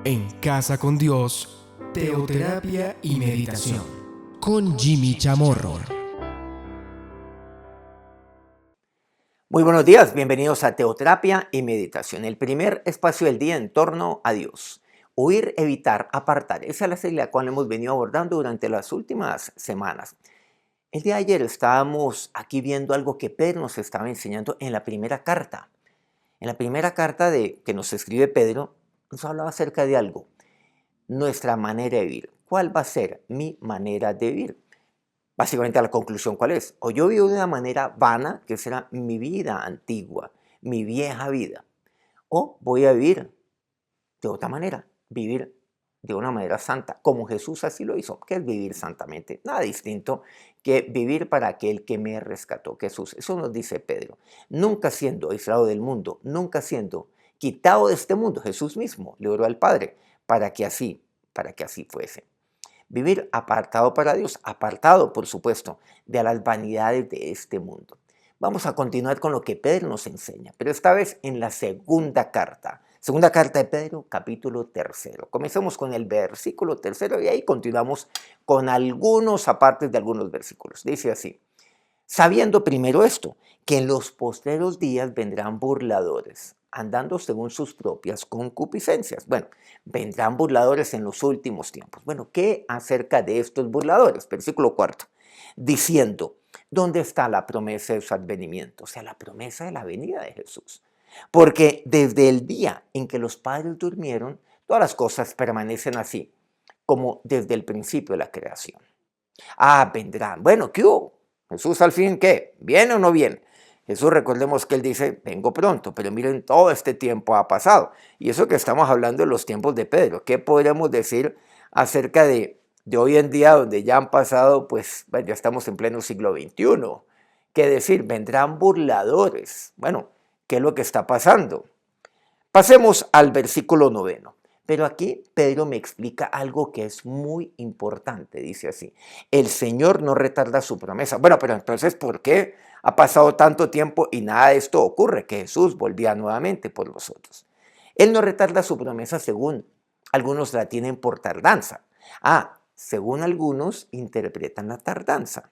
En Casa con Dios, teoterapia y meditación, con Jimmy Chamorro. Muy buenos días, bienvenidos a Teoterapia y Meditación, el primer espacio del día en torno a Dios. Huir, evitar, apartar, esa es la serie la cual hemos venido abordando durante las últimas semanas. El día de ayer estábamos aquí viendo algo que Pedro nos estaba enseñando en la primera carta. En la primera carta que nos escribe Pedro, nos hablaba acerca de algo, nuestra manera de vivir. ¿Cuál va a ser mi manera de vivir? Básicamente la conclusión, ¿cuál es? O yo vivo de una manera vana, que será mi vida antigua, mi vieja vida, o voy a vivir de otra manera, vivir de una manera santa, como Jesús así lo hizo. ¿Qué es vivir santamente? Nada distinto que vivir para aquel que me rescató, Jesús. Eso nos dice Pedro. Nunca siendo aislado del mundo, nunca siendo quitado de este mundo, Jesús mismo le oró al Padre para que así fuese. Vivir apartado para Dios, apartado, por supuesto, de las vanidades de este mundo. Vamos a continuar con lo que Pedro nos enseña, pero esta vez en la segunda carta de Pedro, capítulo 3. Comencemos con el versículo 3 y ahí continuamos con algunos apartes de algunos versículos. Dice así: sabiendo primero esto, que en los postreros días vendrán burladores, andando según sus propias concupiscencias. Bueno, vendrán burladores en los últimos tiempos. Bueno, ¿qué acerca de estos burladores? Versículo 4. Diciendo, ¿dónde está la promesa de su advenimiento? O sea, la promesa de la venida de Jesús. Porque desde el día en que los padres durmieron, todas las cosas permanecen así, como desde el principio de la creación. Ah, vendrán. Bueno, ¿qué hubo? Jesús al fin, ¿qué? ¿Viene o no viene? Jesús, recordemos que Él dice, vengo pronto, pero miren, todo este tiempo ha pasado. Y eso que estamos hablando de los tiempos de Pedro. ¿Qué podríamos decir acerca de hoy en día, donde ya han pasado, pues, bueno, ya estamos en pleno siglo XXI? ¿Qué decir? Vendrán burladores. Bueno, ¿qué es lo que está pasando? Pasemos al versículo 9. Pero aquí Pedro me explica algo que es muy importante. Dice así: el Señor no retarda su promesa. Bueno, pero entonces, ¿por qué ha pasado tanto tiempo y nada de esto ocurre? Que Jesús volvía nuevamente por nosotros. Él no retarda su promesa según algunos la tienen por tardanza. Según algunos interpretan la tardanza.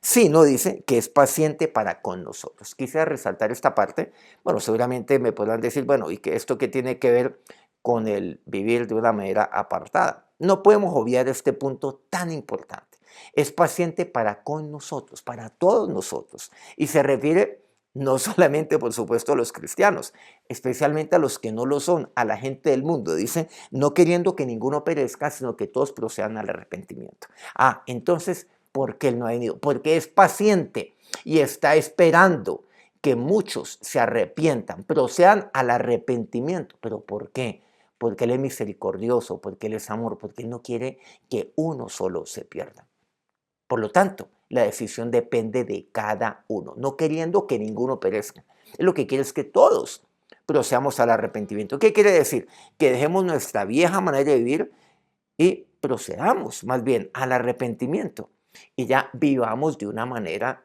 Sí, no dice que es paciente para con nosotros. Quisiera resaltar esta parte. Bueno, seguramente me podrán decir, bueno, ¿y que esto qué tiene que ver con el vivir de una manera apartada? No podemos obviar este punto tan importante. Es paciente para con nosotros, para todos nosotros. Y se refiere no solamente, por supuesto, a los cristianos, especialmente a los que no lo son, a la gente del mundo. Dice, no queriendo que ninguno perezca, sino que todos procedan al arrepentimiento. Entonces, ¿por qué Él no ha venido? Porque es paciente y está esperando que muchos se arrepientan, procedan al arrepentimiento. ¿Pero por qué? Porque Él es misericordioso, porque Él es amor, porque Él no quiere que uno solo se pierda. Por lo tanto, la decisión depende de cada uno, no queriendo que ninguno perezca. Él lo que quiere es que todos procedamos al arrepentimiento. ¿Qué quiere decir? Que dejemos nuestra vieja manera de vivir y procedamos más bien al arrepentimiento y ya vivamos de una manera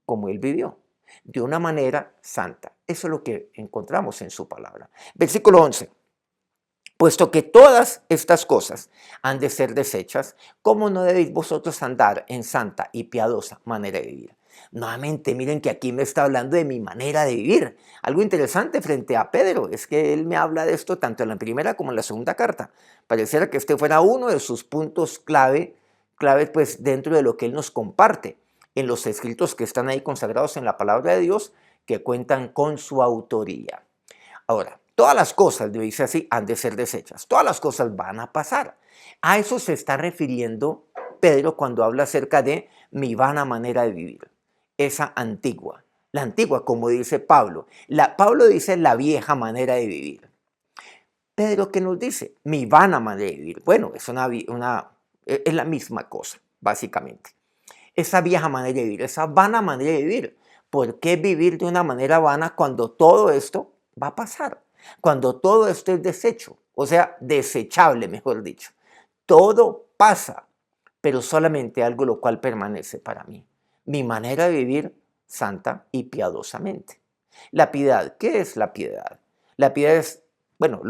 como Él vivió, de una manera santa. Eso es lo que encontramos en su palabra. Versículo 11. Puesto que todas estas cosas han de ser desechas, ¿cómo no debéis vosotros andar en santa y piadosa manera de vivir? Nuevamente, miren que aquí me está hablando de mi manera de vivir. Algo interesante frente a Pedro es que él me habla de esto tanto en la primera como en la segunda carta. Pareciera que este fuera uno de sus puntos clave pues dentro de lo que él nos comparte en los escritos que están ahí consagrados en la palabra de Dios, que cuentan con su autoría. Ahora, todas las cosas, dice así, han de ser desechas. Todas las cosas van a pasar. A eso se está refiriendo Pedro cuando habla acerca de mi vana manera de vivir. Esa antigua. La antigua, como dice Pablo. Pablo dice la vieja manera de vivir. Pedro, ¿qué nos dice? Mi vana manera de vivir. Bueno, es es la misma cosa, básicamente. Esa vieja manera de vivir, esa vana manera de vivir. ¿Por qué vivir de una manera vana cuando todo esto va a pasar? Cuando todo esto es desecho, o sea, desechable, mejor dicho. Todo pasa, pero solamente algo lo cual permanece para mí. Mi manera de vivir santa y piadosamente. La piedad, ¿qué es la piedad? La piedad es, bueno,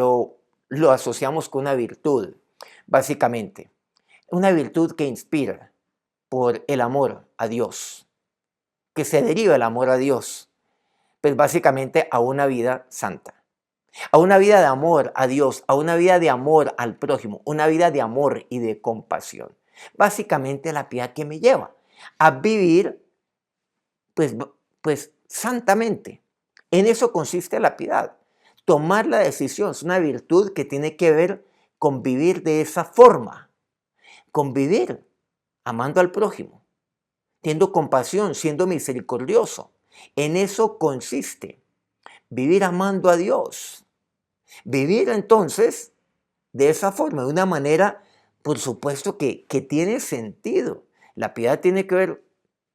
lo asociamos con una virtud, básicamente. Una virtud que inspira por el amor a Dios, que se deriva del amor a Dios, pues básicamente a una vida santa, a una vida de amor a Dios, a una vida de amor al prójimo, una vida de amor y de compasión. Básicamente la piedad que me lleva a vivir pues santamente. En eso consiste la piedad. Tomar la decisión es una virtud que tiene que ver con vivir de esa forma, con vivir amando al prójimo, teniendo compasión, siendo misericordioso. En eso consiste vivir amando a Dios. Vivir entonces de esa forma, de una manera, por supuesto que tiene sentido. La piedad tiene que ver,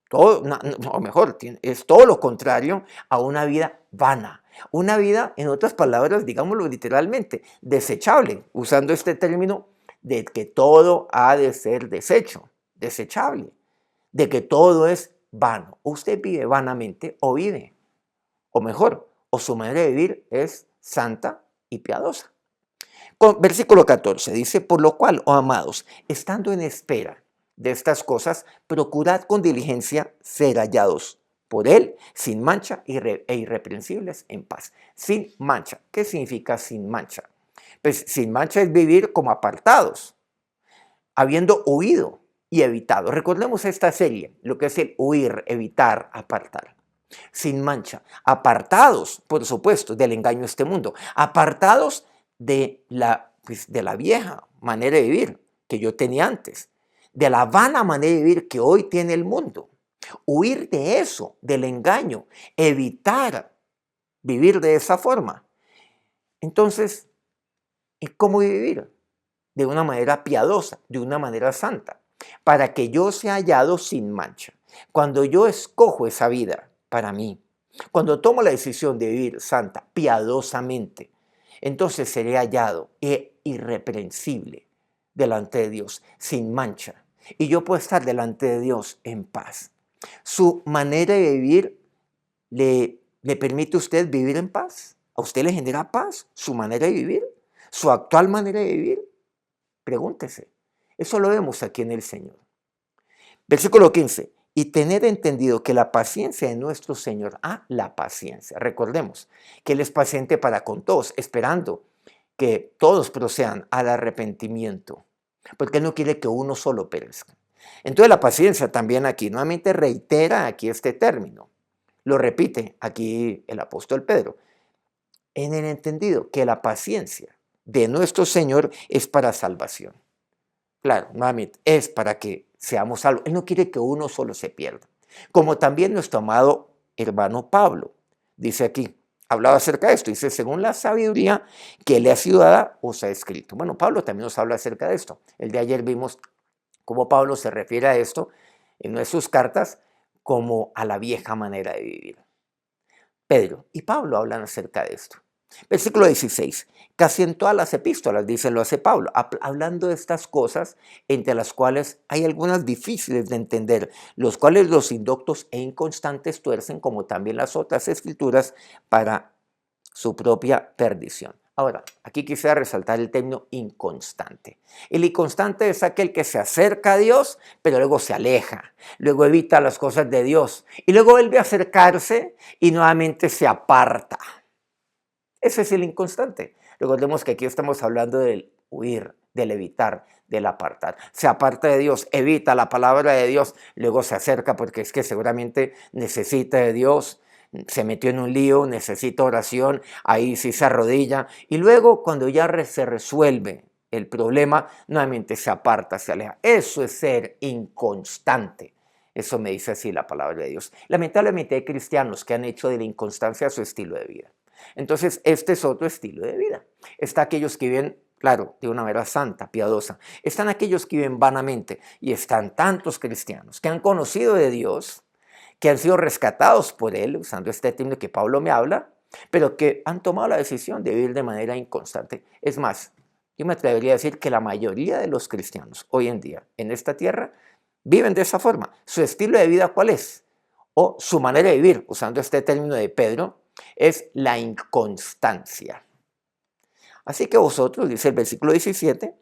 todo, o mejor, es todo lo contrario a una vida vana. Una vida, en otras palabras, digámoslo literalmente, desechable, usando este término de que todo ha de ser desechable, de que todo es vano. Usted vive vanamente o vive, o mejor, o su manera de vivir es santa y piadosa. Versículo 14 dice, por lo cual, oh amados, estando en espera de estas cosas, procurad con diligencia ser hallados por Él, sin mancha e irreprensibles en paz. Sin mancha. ¿Qué significa sin mancha? Pues sin mancha es vivir como apartados, habiendo huido y evitado. Recordemos esta serie, lo que es el huir, evitar, apartar. Sin mancha. Apartados, por supuesto, del engaño de este mundo. Apartados de la vieja manera de vivir que yo tenía antes, de la vana manera de vivir que hoy tiene el mundo. Huir de eso, del engaño, evitar vivir de esa forma. Entonces, ¿cómo vivir? De una manera piadosa, de una manera santa, para que yo sea hallado sin mancha. Cuando yo escojo esa vida para mí, cuando tomo la decisión de vivir santa, piadosamente, entonces seré hallado e irreprensible delante de Dios, sin mancha. Y yo puedo estar delante de Dios en paz. ¿Su manera de vivir le permite a usted vivir en paz? ¿A usted le genera paz su manera de vivir? ¿Su actual manera de vivir? Pregúntese. Eso lo vemos aquí en el Señor. Versículo 15. Y tener entendido que la paciencia de nuestro Señor, la paciencia. Recordemos que Él es paciente para con todos, esperando que todos procedan al arrepentimiento, porque Él no quiere que uno solo perezca. Entonces la paciencia también aquí, nuevamente reitera aquí este término. Lo repite aquí el apóstol Pedro. En el entendido que la paciencia de nuestro Señor es para salvación. Claro, nuevamente, es para que seamos salvos. Él no quiere que uno solo se pierda. Como también nuestro amado hermano Pablo, dice aquí, hablaba acerca de esto, dice, según la sabiduría que le ha sido dada, os ha escrito. Bueno, Pablo también nos habla acerca de esto. El de ayer vimos cómo Pablo se refiere a esto en una de sus cartas como a la vieja manera de vivir. Pedro y Pablo hablan acerca de esto. Versículo 16. Casi en todas las epístolas, dice, lo hace Pablo, hablando de estas cosas, entre las cuales hay algunas difíciles de entender, los cuales los indoctos e inconstantes tuercen, como también las otras escrituras, para su propia perdición. Ahora, aquí quisiera resaltar el término inconstante. El inconstante es aquel que se acerca a Dios, pero luego se aleja, luego evita las cosas de Dios, y luego vuelve a acercarse y nuevamente se aparta. Ese es el inconstante. Recordemos que aquí estamos hablando del huir, del evitar, del apartar. Se aparta de Dios, evita la palabra de Dios, luego se acerca porque es que seguramente necesita de Dios, se metió en un lío, necesita oración, ahí sí se arrodilla y luego cuando ya se resuelve el problema, nuevamente se aparta, se aleja. Eso es ser inconstante. Eso me dice así la palabra de Dios. Lamentablemente hay cristianos que han hecho de la inconstancia su estilo de vida. Entonces, este es otro estilo de vida. Está aquellos que viven, claro, de una manera santa, piadosa. Están aquellos que viven vanamente y están tantos cristianos que han conocido de Dios, que han sido rescatados por Él, usando este término que Pablo me habla, pero que han tomado la decisión de vivir de manera inconstante. Es más, yo me atrevería a decir que la mayoría de los cristianos hoy en día en esta tierra viven de esa forma. ¿Su estilo de vida cuál es? O su manera de vivir, usando este término de Pedro, es la inconstancia. Así que vosotros, dice el versículo 17,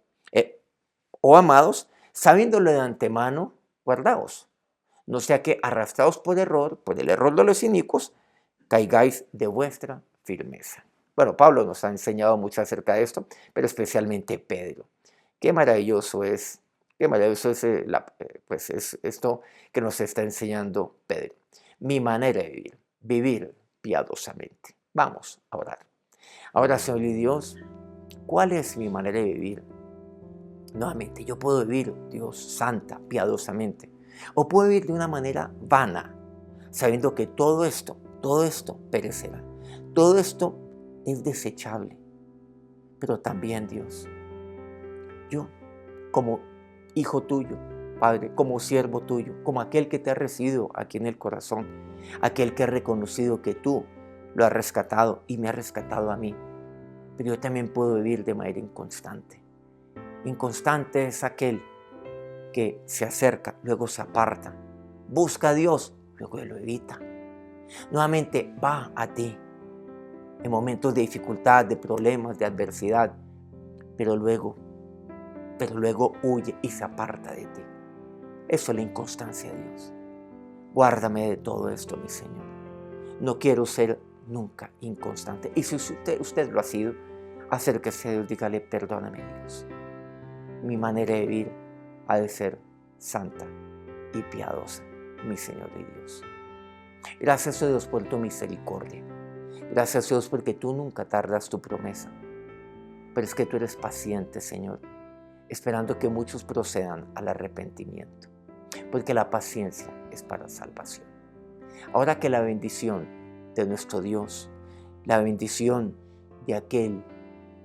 oh amados, sabiéndolo de antemano, guardaos, no sea que arrastrados por el error de los inicuos, caigáis de vuestra firmeza. Bueno, Pablo nos ha enseñado mucho acerca de esto, pero especialmente Pedro. Qué maravilloso es pues es esto que nos está enseñando Pedro. Mi manera de vivir, vivir piadosamente. Vamos a orar. Ahora, Señor y Dios, ¿cuál es mi manera de vivir? Nuevamente, yo puedo vivir, Dios, santa, piadosamente. O puedo vivir de una manera vana, sabiendo que todo esto perecerá. Todo esto es desechable. Pero también, Dios, yo, como hijo tuyo, Padre, como siervo tuyo, como aquel que te ha recibido aquí en el corazón, aquel que ha reconocido que tú lo has rescatado y me has rescatado a mí. Pero yo también puedo vivir de manera inconstante. Inconstante es aquel que se acerca, luego se aparta, busca a Dios, luego lo evita. Nuevamente va a ti en momentos de dificultad, de problemas, de adversidad, pero luego huye y se aparta de ti. Eso es la inconstancia de Dios. Guárdame de todo esto, mi Señor. No quiero ser nunca inconstante. Y si usted lo ha sido, acérquese a Dios, dígale, perdóname, Dios. Mi manera de vivir ha de ser santa y piadosa, mi Señor y Dios. Gracias, oh Dios, por tu misericordia. Gracias, Dios, porque tú nunca tardas tu promesa. Pero es que tú eres paciente, Señor, esperando que muchos procedan al arrepentimiento, porque la paciencia es para salvación. Ahora que la bendición de nuestro Dios, la bendición de aquel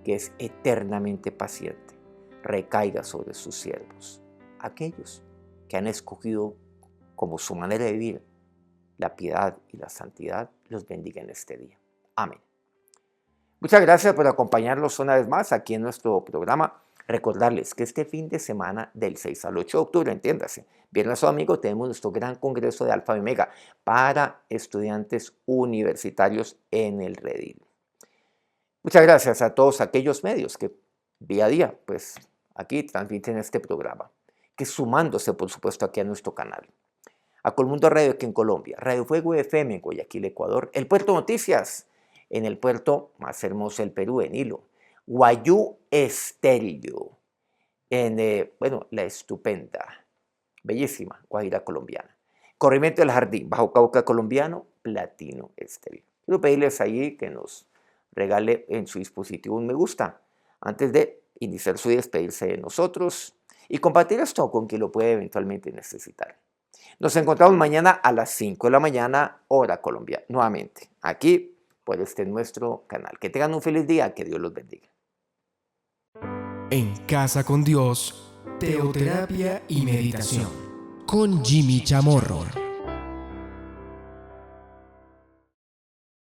que es eternamente paciente, recaiga sobre sus siervos, aquellos que han escogido como su manera de vivir la piedad y la santidad, los bendiga en este día. Amén. Muchas gracias por acompañarnos una vez más aquí en nuestro programa. Recordarles que este fin de semana del 6 al 8 de octubre, entiéndase, viernes o domingo, tenemos nuestro gran congreso de Alfa y Omega para estudiantes universitarios en el Redil. Muchas gracias a todos aquellos medios que día a día, pues aquí transmiten este programa, que sumándose, por supuesto, aquí a nuestro canal. A Colmundo Radio aquí en Colombia, Radio Fuego FM en Guayaquil, Ecuador, El Puerto Noticias en el puerto más hermoso del Perú, en Hilo, Guayú Estéreo, en la estupenda, bellísima Guajira colombiana. Corrimiento del Jardín, Bajo Cauca colombiano, Platino Estéreo. Quiero pedirles ahí que nos regale en su dispositivo un me gusta antes de iniciar su despedirse de nosotros y compartir esto con quien lo puede eventualmente necesitar. Nos encontramos mañana a las 5 de la mañana, hora Colombia, nuevamente, aquí por nuestro canal. Que tengan un feliz día, que Dios los bendiga. En Casa con Dios, teoterapia y meditación con Jimmy Chamorro.